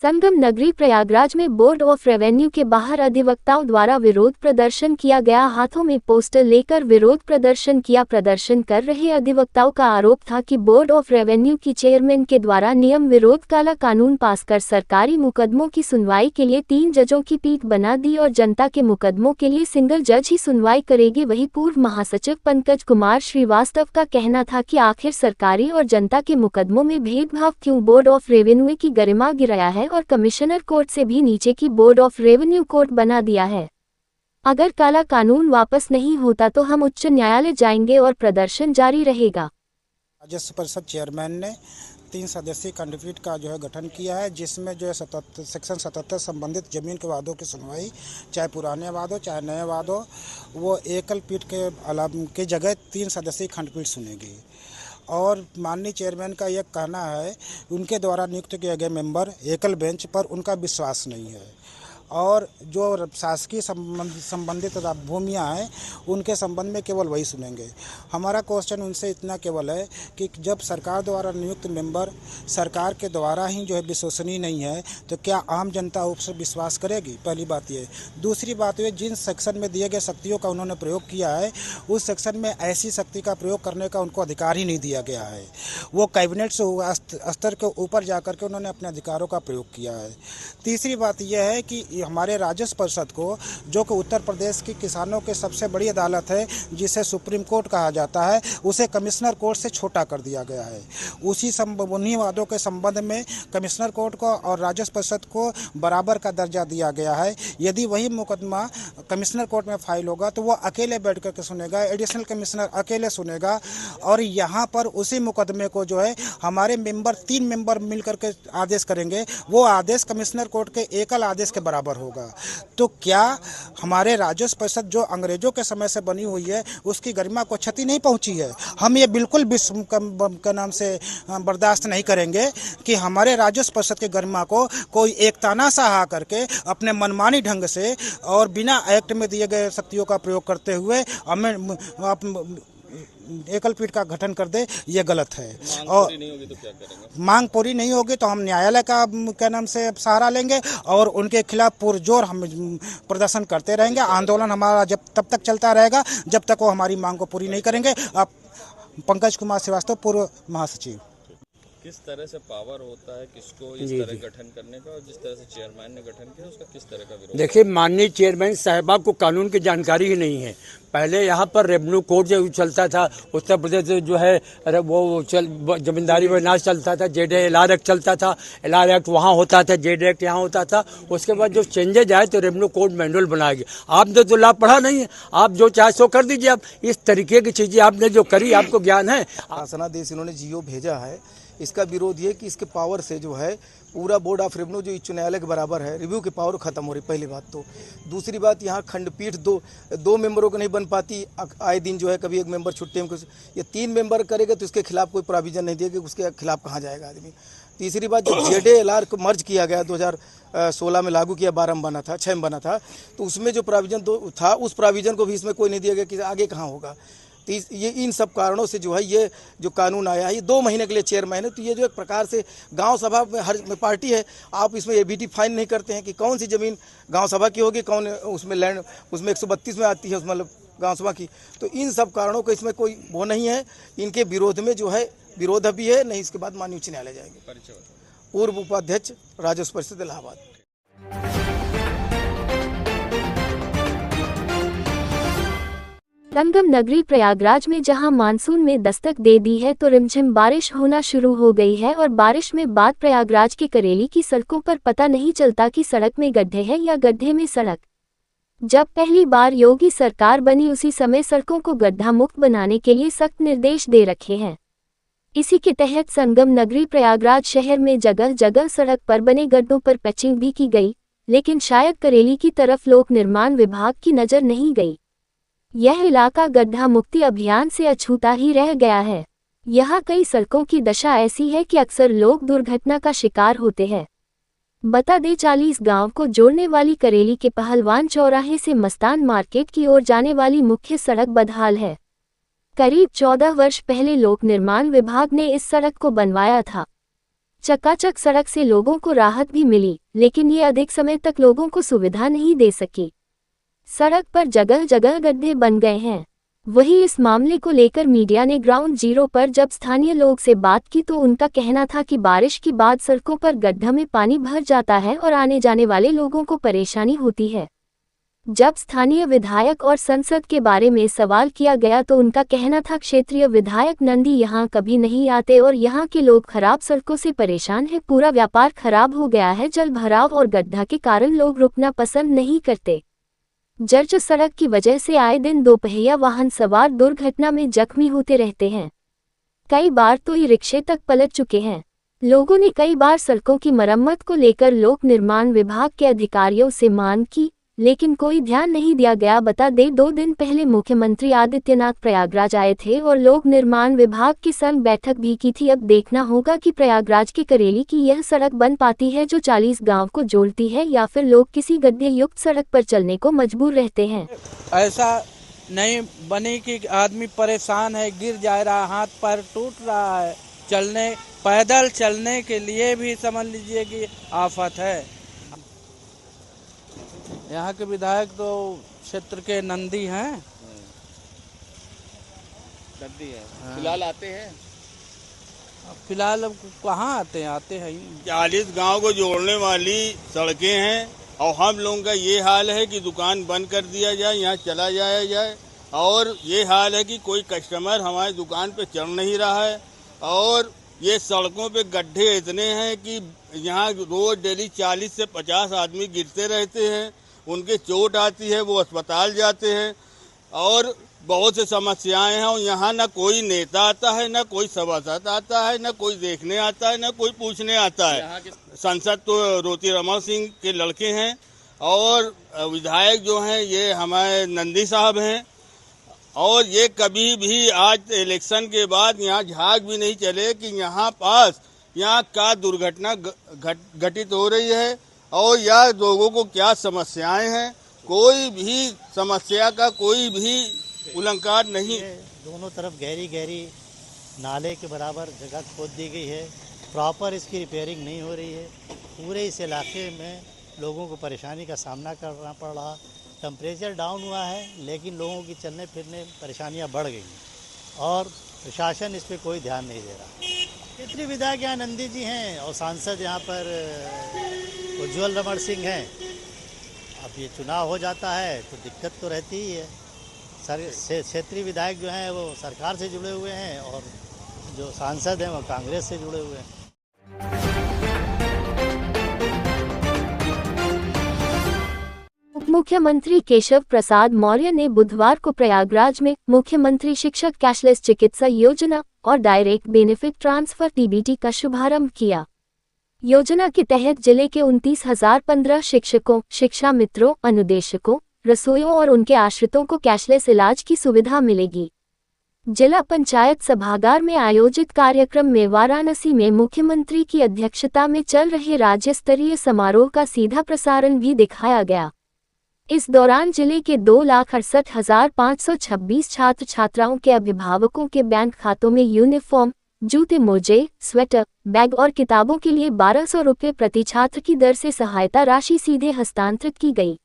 संगम नगरी प्रयागराज में board of revenue के बाहर अधिवक्ताओं द्वारा विरोध प्रदर्शन किया गया। हाथों में पोस्टर लेकर विरोध प्रदर्शन किया। प्रदर्शन कर रहे अधिवक्ताओं का आरोप था कि बोर्ड ऑफ रेवेन्यू की चेयरमैन के द्वारा नियम विरोध काला कानून पास कर सरकारी मुकदमों की सुनवाई के लिए 3 जजों की पीठ बना दी और जनता के मुकदमों के लिए सिंगल जज ही सुनवाई करेगी। वहीं पूर्व महासचिव पंकज कुमार श्रीवास्तव का कहना था कि आखिर सरकारी और जनता के मुकदमों में भेदभाव क्यों? बोर्ड ऑफ रेवेन्यू की गरिमा गिराया है और कमिश्नर कोर्ट से भी नीचे की बोर्ड ऑफ रेवेन्यू कोर्ट बना दिया है। अगर काला कानून वापस नहीं होता तो हम उच्च न्यायालय जाएंगे और प्रदर्शन जारी रहेगा। राजस्व परिषद चेयरमैन ने 3 सदस्यीय खंडपीठ का गठन किया है, जिसमें सेक्शन 77 संबंधित जमीन के वादों की सुनवाई, चाहे पुराने वाद हो चाहे नए वाद हो, वो एकल पीठ के जगह 3 सदस्यीय खंडपीठ सुनेगी। और माननीय चेयरमैन का यह कहना है उनके द्वारा नियुक्त किए गए मेंबर एकल बेंच पर उनका विश्वास नहीं है और जो शासकीय संबंधित भूमियाँ हैं उनके संबंध में केवल वही सुनेंगे। हमारा क्वेश्चन उनसे इतना केवल है कि जब सरकार द्वारा नियुक्त मेंबर सरकार के द्वारा ही विश्वसनीय नहीं है तो क्या आम जनता उससे विश्वास करेगी? पहली बात ये। दूसरी बात ये, जिन सेक्शन में दिए गए शक्तियों का उन्होंने प्रयोग किया है उस सेक्शन में ऐसी शक्ति का प्रयोग करने का उनको अधिकार ही नहीं दिया गया है। वो कैबिनेट से स्तर के ऊपर जा कर के उन्होंने अपने अधिकारों का प्रयोग किया है। तीसरी बात यह है कि हमारे राजस्व परिषद को, जो कि उत्तर प्रदेश की किसानों के सबसे बड़ी अदालत है जिसे सुप्रीम कोर्ट कहा जाता है, उसे कमिश्नर कोर्ट से छोटा कर दिया गया है। उन्हीं वादों के संबंध में कमिश्नर कोर्ट को और राजस्व परिषद को बराबर का दर्जा दिया गया है। यदि वही मुकदमा कमिश्नर कोर्ट में फाइल होगा तो वो अकेले बैठ करके सुनेगा, एडिशनल कमिश्नर अकेले सुनेगा। और यहाँ पर उसी मुकदमे को हमारे मेंबर 3 मेंबर मिल करके आदेश करेंगे, वो आदेश कमिश्नर कोर्ट के एकल आदेश के बराबर होगा। तो क्या हमारे राजस्व परिषद जो अंग्रेजों के समय से बनी हुई है उसकी गरिमा को क्षति नहीं पहुंची है? हम ये बिल्कुल के नाम से बर्दाश्त नहीं करेंगे कि हमारे राजस्व परिषद की गरिमा को कोई एक तानाशाह करके अपने मनमानी ढंग से और बिना एक्ट में दिए गए शक्तियों का प्रयोग करते हुए हमें एकल पीठ का गठन कर दे। ये गलत है। और नहीं होगी तो क्या करेंगे? मांग पूरी नहीं होगी तो हम न्यायालय का नाम से सहारा लेंगे और उनके खिलाफ पुरजोर हम प्रदर्शन करते रहेंगे। आंदोलन हमारा तब तक चलता रहेगा जब तक वो हमारी मांग को पूरी नहीं करेंगे। अब पंकज कुमार श्रीवास्तव, पूर्व महासचिव। किस तरह से पावर होता है किसको इस तरह गठन करने का, और जिस तरह से चेयरमैन ने गठन किया उसका किस तरह का विरोध? देखिए, माननीय चेयरमैन साहिबा को कानून की जानकारी ही नहीं है। पहले यहाँ पर रेवेन्यू कोर्ट जो चलता था, उत्तर प्रदेश वो जमींदारी विनाश चलता था, जेड-एल-आर एक्ट चलता था, एल-आर एक्ट वहाँ होता था, जेड एक्ट यहाँ होता था। उसके बाद जो चेंजेज आए तो रेवेन्यू कोर्ट मैनुअल बनाया गया। आपने तो लाभ पढ़ा नहीं है, आप जो चाहे सो कर दीजिए। आप इस तरीके की चीजें आपने जो करी, आपको ज्ञान है। शासनादेश इन्होंने जीओ भेजा है, इसका विरोध ये कि इसके पावर से पूरा बोर्ड ऑफ रेवेन्यू जो उच्च न्यायालय के बराबर है, रिव्यू की पावर खत्म हो रही, पहली बात तो। दूसरी बात, यहाँ खंडपीठ दो मेंबरों को नहीं बन पाती। आए दिन कभी एक मेंबर छुट्टी में, ये 3 मेंबर करेगा तो इसके खिलाफ कोई प्रोविजन नहीं दिया कि उसके खिलाफ कहाँ जाएगा आदमी। तीसरी बात, जो जेड-एल-आर को मर्ज किया गया 2016 में लागू किया, 12 में बना था, 6 में बना था, तो उसमें जो प्रोविजन था उस प्रोविजन को भी इसमें कोई नहीं दिया गया कि आगे कहाँ होगा। तो ये इन सब कारणों से ये जो कानून आया है, ये 2 महीने के लिए चेयरमैन है। तो ये जो एक प्रकार से गांव सभा में हर पार्टी है, आप इसमें एबीटी फाइन नहीं करते हैं कि कौन सी ज़मीन गांव सभा की होगी, कौन उसमें लैंड उसमें 132 में आती है, उसमें मतलब गांव सभा की। तो इन सब कारणों को इसमें कोई वो नहीं है। इनके विरोध में विरोध भी है नहीं। इसके बाद माननीय उच्च न्यायालय जाएंगे। पूर्व उपाध्यक्ष राजस्व परिषद इलाहाबाद। संगम नगरी प्रयागराज में जहां मानसून में दस्तक दे दी है तो रिमझिम बारिश होना शुरू हो गई है और बारिश में बाद प्रयागराज के करेली की सड़कों पर पता नहीं चलता कि सड़क में गड्ढे हैं या गड्ढे में सड़क। जब पहली बार योगी सरकार बनी उसी समय सड़कों को गड्ढा मुक्त बनाने के लिए सख्त निर्देश दे रखे हैं। इसी के तहत संगम नगरी प्रयागराज शहर में जगह जगह सड़क पर बने गड्ढों पर पैचिंग भी की गई, लेकिन शायद करेली की तरफ लोक निर्माण विभाग की नजर नहीं गई। यह इलाका गड्ढा मुक्ति अभियान से अछूता ही रह गया है। यहाँ कई सड़कों की दशा ऐसी है कि अक्सर लोग दुर्घटना का शिकार होते हैं। बता दें, 40 गांव को जोड़ने वाली करेली के पहलवान चौराहे से मस्तान मार्केट की ओर जाने वाली मुख्य सड़क बदहाल है। करीब 14 वर्ष पहले लोक निर्माण विभाग ने इस सड़क को बनवाया था। चकाचक सड़क से लोगों को राहत भी मिली, लेकिन ये अधिक समय तक लोगों को सुविधा नहीं दे सकी। सड़क पर जगह जगह गड्ढे बन गए हैं। वहीं इस मामले को लेकर मीडिया ने ग्राउंड जीरो पर जब स्थानीय लोग से बात की तो उनका कहना था कि बारिश के बाद सड़कों पर गड्ढा में पानी भर जाता है और आने जाने वाले लोगों को परेशानी होती है। जब स्थानीय विधायक और संसद के बारे में सवाल किया गया तो उनका कहना था क्षेत्रीय विधायक नंदी यहां कभी नहीं आते और यहां के लोग खराब सड़कों से परेशान हैं। पूरा व्यापार खराब हो गया है। जल भराव और गड्ढा के कारण लोग रुकना पसंद नहीं करते। जर्जर सड़क की वजह से आए दिन दोपहिया वाहन सवार दुर्घटना में जख्मी होते रहते हैं। कई बार तो ई रिक्शे तक पलट चुके हैं। लोगों ने कई बार सड़कों की मरम्मत को लेकर लोक निर्माण विभाग के अधिकारियों से मांग की, लेकिन कोई ध्यान नहीं दिया गया। बता दें 2 दिन पहले मुख्यमंत्री आदित्यनाथ प्रयागराज आए थे और लोक निर्माण विभाग के संग बैठक भी की थी। अब देखना होगा कि प्रयागराज के करेली की यह सड़क बन पाती है जो 40 गांव को जोड़ती है, या फिर लोग किसी गड्ढे युक्त सड़क पर चलने को मजबूर रहते हैं। ऐसा नहीं बने कि आदमी परेशान है, गिर जा रहा, हाथ पैर टूट रहा है, पैदल चलने के लिए भी समझ लीजिए कि आफत है। यहाँ के विधायक तो क्षेत्र के नंदी हैं। नंदी है। फिलहाल आते हैं? फिलहाल अब कहाँ आते हैं ही। 40 गांव को जोड़ने वाली सड़कें हैं और हम लोगों का ये हाल है कि दुकान बंद कर दिया जाए, यहाँ चला जाया जाए। और ये हाल है कि कोई कस्टमर हमारी दुकान पे चढ़ नहीं रहा है। और ये सड़कों पे गड्ढे इतने हैं कि यहाँ रोज डेली 40 से 50 आदमी गिरते रहते हैं, उनके चोट आती है, वो अस्पताल जाते हैं और बहुत से समस्याएं हैं। और यहाँ न कोई नेता आता है, न कोई सभासद आता है, न कोई देखने आता है, न कोई पूछने आता है। संसद तो रोटी रमन सिंह के लड़के हैं और विधायक जो हैं ये हमारे नंदी साहब हैं। और ये कभी भी आज इलेक्शन के बाद यहाँ झाग भी नहीं चले कि यहाँ क्या दुर्घटना घटित हो रही है और या लोगों को क्या समस्याएं हैं। कोई भी समस्या का कोई भी उल्लंघन नहीं। दोनों तरफ गहरी गहरी नाले के बराबर जगह खोद दी गई है। प्रॉपर इसकी रिपेयरिंग नहीं हो रही है। पूरे इस इलाके में लोगों को परेशानी का सामना करना पड़ रहा। टेम्परेचर डाउन हुआ है लेकिन लोगों की चलने फिरने परेशानियां बढ़ गई और प्रशासन इस पर कोई ध्यान नहीं दे रहा। क्षेत्रीय विधायक यहाँ नंदी जी हैं और सांसद यहाँ पर उज्ज्वल रमण सिंह हैं। अब ये चुनाव हो जाता है तो दिक्कत तो रहती ही है। क्षेत्रीय विधायक जो हैं वो सरकार से जुड़े हुए हैं और जो सांसद हैं वो कांग्रेस से जुड़े हुए हैं। मुख्यमंत्री केशव प्रसाद मौर्य ने बुधवार को प्रयागराज में मुख्यमंत्री शिक्षक कैशलेस चिकित्सा योजना और डायरेक्ट बेनिफिट ट्रांसफर (डीबीटी) का शुभारंभ किया। योजना के तहत जिले के 29,015 शिक्षकों, शिक्षा मित्रों, अनुदेशकों, रसोइयों और उनके आश्रितों को कैशलेस इलाज की सुविधा मिलेगी। जिला पंचायत सभागार में आयोजित कार्यक्रम में वाराणसी में मुख्यमंत्री की अध्यक्षता में चल रहे राज्य स्तरीय समारोह का सीधा प्रसारण भी दिखाया गया। इस दौरान जिले के 2,68,526 छात्र छात्राओं के अभिभावकों के बैंक खातों में यूनिफॉर्म, जूते, मोजे, स्वेटर, बैग और किताबों के लिए 1,200 रुपये प्रति छात्र की दर से सहायता राशि सीधे हस्तांतरित की गई।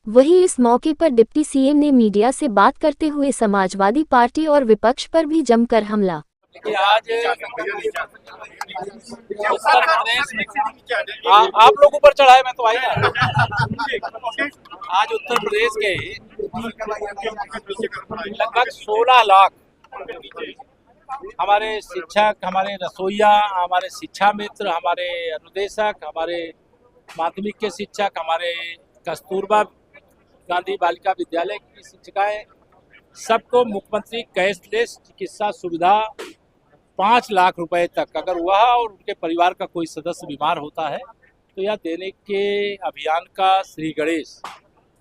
वहीं इस मौके पर डिप्टी सीएम ने मीडिया से बात करते हुए समाजवादी पार्टी और विपक्ष पर भी जमकर हमला। आज आप लोग ऊपर चढ़ाए, मैं तो आई ना। आज उत्तर प्रदेश के लगभग 16 लाख हमारे शिक्षक, हमारे रसोइया, हमारे शिक्षा मित्र, हमारे अनुदेशक, हमारे माध्यमिक के शिक्षक, हमारे कस्तूरबा गांधी बालिका विद्यालय की शिक्षिकाएं, सबको मुख्यमंत्री कैशलेस चिकित्सा सुविधा 5 लाख रुपए तक, अगर वह और उनके परिवार का कोई सदस्य बीमार होता है तो यह देने के अभियान का श्री गणेश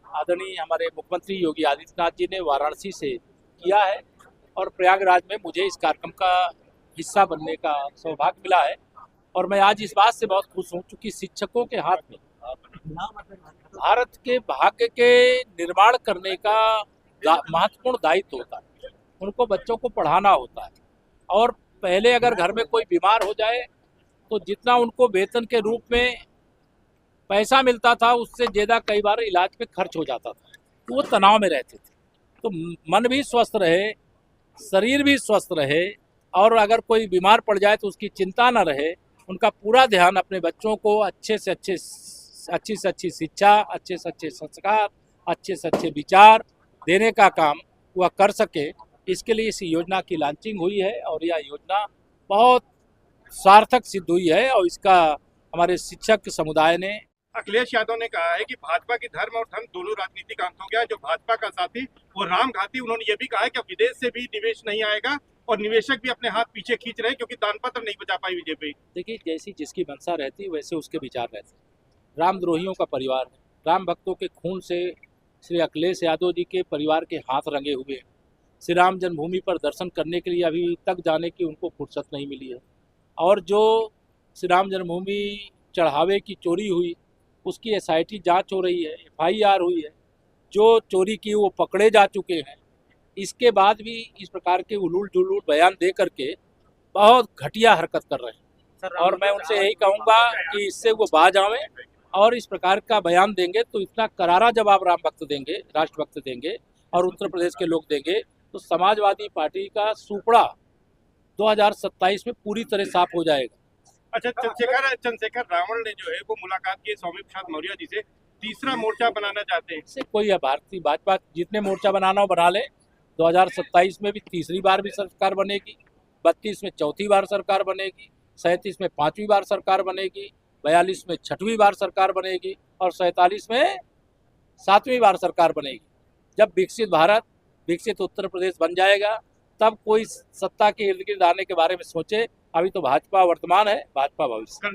आदरणीय हमारे मुख्यमंत्री योगी आदित्यनाथ जी ने वाराणसी से किया है और प्रयागराज में मुझे इस कार्यक्रम का हिस्सा बनने का सौभाग्य मिला है। और मैं आज इस बात से बहुत खुश हूँ क्योंकि शिक्षकों के हाथ में भारत के भाग्य के निर्माण करने का महत्वपूर्ण दायित्व होता है। उनको बच्चों को पढ़ाना होता है और पहले अगर घर में कोई बीमार हो जाए तो जितना उनको वेतन के रूप में पैसा मिलता था उससे ज़्यादा कई बार इलाज पे खर्च हो जाता था, तो वो तनाव में रहते थे। तो मन भी स्वस्थ रहे, शरीर भी स्वस्थ रहे, और अगर कोई बीमार पड़ जाए तो उसकी चिंता न रहे। उनका पूरा ध्यान अपने बच्चों को अच्छी से अच्छी शिक्षा, अच्छे से अच्छे संस्कार, अच्छे से अच्छे विचार देने का काम वह कर सके, इसके लिए इस योजना की लॉन्चिंग हुई है और यह योजना बहुत सार्थक सिद्ध हुई है। और इसका हमारे शिक्षक समुदाय ने, अखिलेश यादव ने कहा है कि भाजपा की धर्म और धन दोनों राजनीति का अंत हो गया। जो भाजपा का साथी वो राम घाती, उन्होंने ये भी कहा है कि अब विदेश से भी निवेश नहीं आएगा और निवेशक भी अपने हाथ पीछे खींच रहे हैं क्योंकि दान पत्र नहीं बचा पाई बीजेपी। देखिए, जैसी जिसकी मंशा रहती वैसे उसके विचार रहते। रामद्रोहियों का परिवार है, राम भक्तों के खून से श्री अखिलेश यादव जी के परिवार के हाथ रंगे हुए हैं। श्री राम जन्मभूमि पर दर्शन करने के लिए अभी तक जाने की उनको फुर्सत नहीं मिली है। और जो श्री राम जन्मभूमि चढ़ावे की चोरी हुई उसकी SIT जांच हो रही है, FIR हुई है। जो चोरी की वो पकड़े जा चुके हैं। इसके बाद भी इस प्रकार के उलूल जुलूल बयान दे करके बहुत घटिया हरकत कर रहे हैं, और मैं उनसे यही कहूँगा कि इससे वो बाज आवें और इस प्रकार का बयान देंगे तो इतना करारा जवाब राम भक्त देंगे, राष्ट्रभक्त देंगे और उत्तर प्रदेश के लोग देंगे, तो समाजवादी पार्टी का सुपड़ा 2027 में पूरी तरह साफ हो जाएगा। अच्छा, चंद्रशेखर रावण ने जो है वो मुलाकात की स्वामी प्रसाद मौर्य जी से, तीसरा मोर्चा बनाना चाहते हैं। इससे कोई भारतीय भाजपा जितने मोर्चा बनाना हो बना ले, 2027 में भी तीसरी बार भी सरकार बनेगी, 32 में चौथी बार सरकार बनेगी, 37 में 5वीं बार सरकार बनेगी, 42 में 6वीं बार सरकार बनेगी और 47 में 7वीं बार सरकार बनेगी। जब विकसित भारत, विकसित उत्तर प्रदेश बन जाएगा तब कोई सत्ता के इर्द गिर्द आने के बारे में सोचे। अभी तो भाजपा वर्तमान है, भाजपा भविष्य।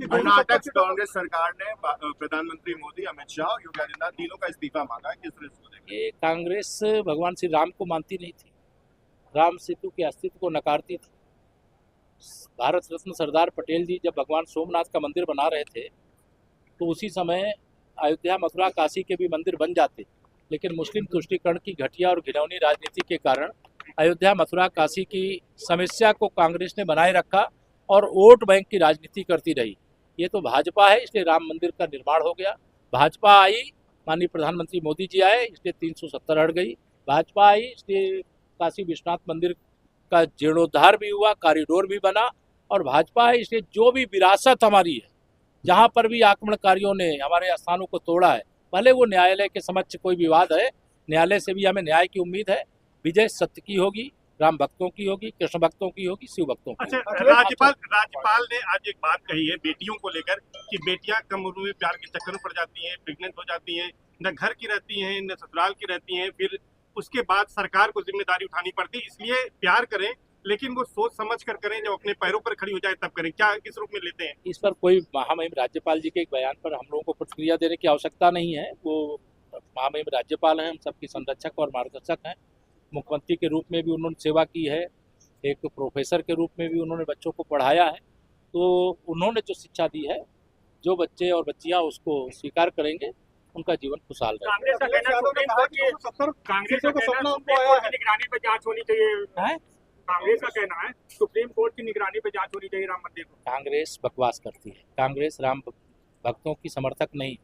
कर्नाटक कांग्रेस सरकार ने प्रधानमंत्री मोदी, अमित शाह और योगी आदित्यनाथ तीनों का इस्तीफा मांगा है, किस तरह से देखते हैं? ये कांग्रेस भगवान श्री राम को मानती नहीं थी, राम सेतु के अस्तित्व को नकारती थी। भारत रत्न सरदार पटेल जी जब भगवान सोमनाथ का मंदिर बना रहे थे तो उसी समय अयोध्या, मथुरा, काशी के भी मंदिर बन जाते, लेकिन मुस्लिम तुष्टीकरण की घटिया और घिनौनी राजनीति के कारण अयोध्या, मथुरा, काशी की समस्या को कांग्रेस ने बनाए रखा और वोट बैंक की राजनीति करती रही। ये तो भाजपा है, इसलिए राम मंदिर का निर्माण हो गया। भाजपा आई, माननीय प्रधानमंत्री मोदी जी आए, इसलिए 370 हट गई। भाजपा आई, इसलिए काशी विश्वनाथ मंदिर का जीर्णोद्धार भी हुआ, कॉरिडोर भी बना। और भाजपा है, इसलिए जो भी विरासत हमारी है, जहाँ पर भी आक्रमणकारियों ने हमारे स्थानों को तोड़ा है, भले वो न्यायालय के समक्ष कोई विवाद है, न्यायालय से भी हमें न्याय की उम्मीद है। विजय सत्य की होगी, राम भक्तों की होगी, कृष्ण भक्तों की होगी, शिव भक्तों की। अच्छा, राज्यपाल ने आज एक बात कही है बेटियों को लेकर कि बेटियां कम उम्र में प्यार के चक्कर में पड़ जाती हैं, प्रेग्नेंट हो जाती हैं, न घर की रहती हैं न ससुराल की रहती हैं, फिर उसके बाद सरकार को जिम्मेदारी उठानी पड़ती है। इसलिए प्यार करें, लेकिन वो सोच समझ कर करें, जब अपने पैरों पर खड़ी हो जाए तब करें। क्या किस रूप में लेते हैं? इस पर कोई महामहिम राज्यपाल जी के एक बयान पर हम लोगों को प्रतिक्रिया देने की आवश्यकता नहीं है। वो महामहिम राज्यपाल हैं, हम सबके संरक्षक और मार्गदर्शक हैं। मुख्यमंत्री के रूप में भी उन्होंने सेवा की है, एक प्रोफेसर के रूप में भी उन्होंने बच्चों को पढ़ाया है। तो उन्होंने जो शिक्षा दी है, जो बच्चे और बच्चियां उसको स्वीकार करेंगे, उनका जीवन खुशहाल रहेगा। कांग्रेस का कहना है सुप्रीम कोर्ट की निगरानी पर जांच होनी चाहिए। कांग्रेस का कहना है सुप्रीम कोर्ट की निगरानी पर जांच होनी चाहिए राम मंदिर को। कांग्रेस बकवास करती है। कांग्रेस राम भक्तों की समर्थक नहीं,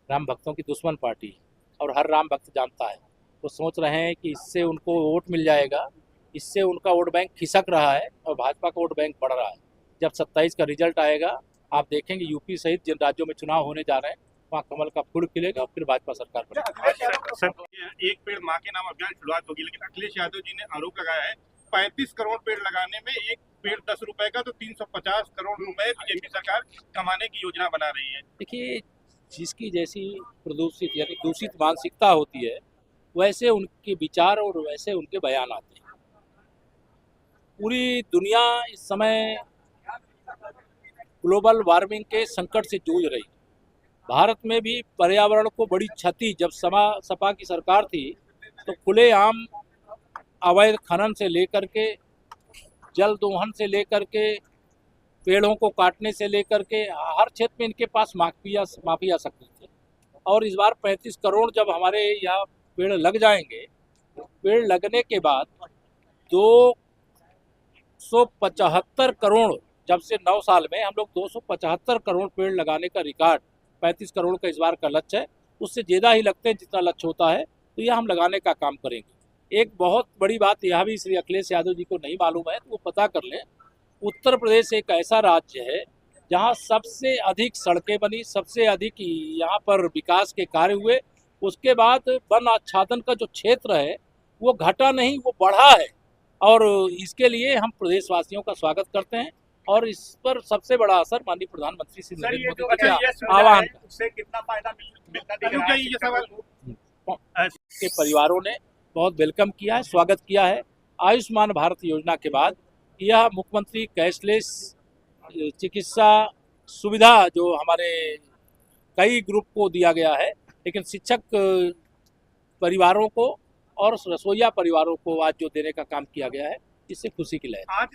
राम भक्तों की दुश्मन पार्टी है और हर राम भक्त जानता है। वो सोच रहे हैं कि इससे उनको वोट मिल जाएगा, इससे उनका वोट बैंक खिसक रहा है और भाजपा का वोट बैंक बढ़ रहा है। जब 27 का रिजल्ट आएगा, आप देखेंगे यूपी सहित जिन राज्यों में चुनाव होने जा रहे हैं वहाँ कमल का फूल खिलेगा और फिर भाजपा सरकार बनेगी। एक पेड़ माँ के नाम अभियान शुरुआत होगी, लेकिन अखिलेश यादव जी ने आरोप लगाया है 35 करोड़ पेड़ लगाने में एक पेड़ 10 रुपए का, तो 350 करोड़ रुपए बीजेपी सरकार कमाने की योजना बना रही है। देखिए, जिसकी जैसी प्रदूषित यानी दूषित मानसिकता होती है, वैसे उनके विचार और वैसे उनके बयान आते हैं। पूरी दुनिया इस समय ग्लोबल वार्मिंग के संकट से जूझ रही है। भारत में भी पर्यावरण को बड़ी क्षति, जब सपा की सरकार थी तो खुलेआम अवैध खनन से लेकर के, जल दोहन से लेकर के, पेड़ों को काटने से लेकर के, हर क्षेत्र में इनके पास माफिया सक्रिय थे। और इस बार 35 करोड़ जब हमारे यहाँ पेड़ लग जाएंगे, पेड़ लगने के बाद 2 275 करोड़, जब से 9 साल में हम लोग 275 करोड़ पेड़ लगाने का रिकॉर्ड, 35 करोड़ का इस बार का लक्ष्य है, उससे ज़्यादा ही लगते हैं जितना लक्ष्य होता है, तो यह हम लगाने का काम करेंगे। एक बहुत बड़ी बात यह भी श्री अखिलेश यादव जी को नहीं मालूम है, तो वो पता कर लें। उत्तर प्रदेश एक ऐसा राज्य है जहाँ सबसे अधिक सड़कें बनी, सबसे अधिक यहाँ पर विकास के कार्य हुए। उसके बाद वन आच्छादन का जो क्षेत्र है वो घटा नहीं, वो बढ़ा है, और इसके लिए हम प्रदेशवासियों का स्वागत करते हैं। और इस पर सबसे बड़ा असर माननीय प्रधानमंत्री श्री नरेंद्र मोदी के आह्वान उससे कितना फायदा मिलता दिख रहा है? ये सवाल के परिवारों ने बहुत वेलकम किया है, स्वागत किया है। आयुष्मान भारत योजना के बाद यह मुख्यमंत्री कैशलेस चिकित्सा सुविधा जो हमारे कई ग्रुप को दिया गया है, लेकिन शिक्षक परिवारों को और रसोईया परिवारों को आज जो देने का काम किया गया है, इससे खुशी की लहर। आज